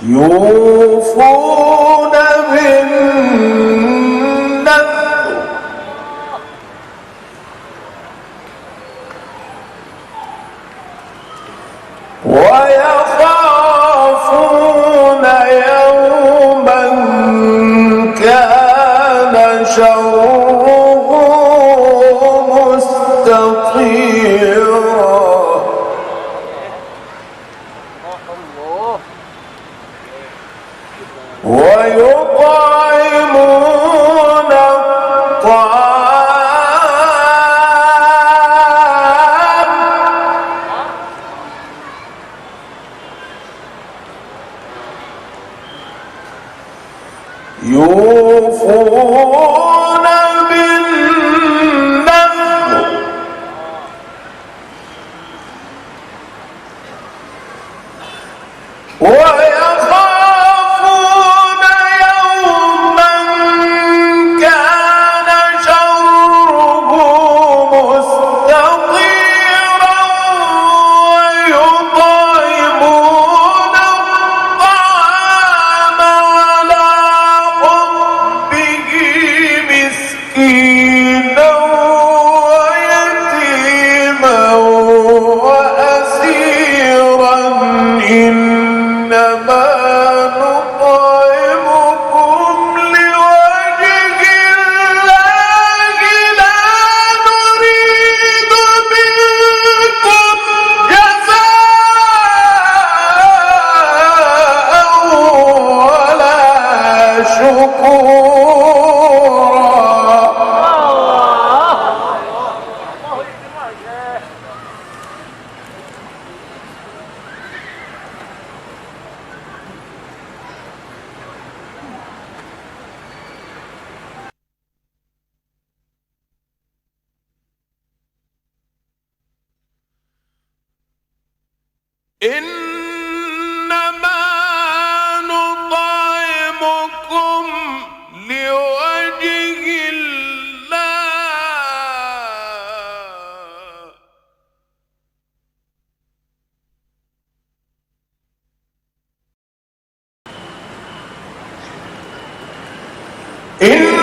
يوفون بالنذر ويخافون يوما كان شره مستطيرا ويطعمون الطعام يوفون بالنذر ويخافون يوما كان شره مستطيرا ويطعمون الطعام على حبه مسكينا ويتيما وأسيرا إنما نطعمكم لوجه الله لا نريد منكم جزاء ولا شكورا. إنما نطعمكم لوجه الله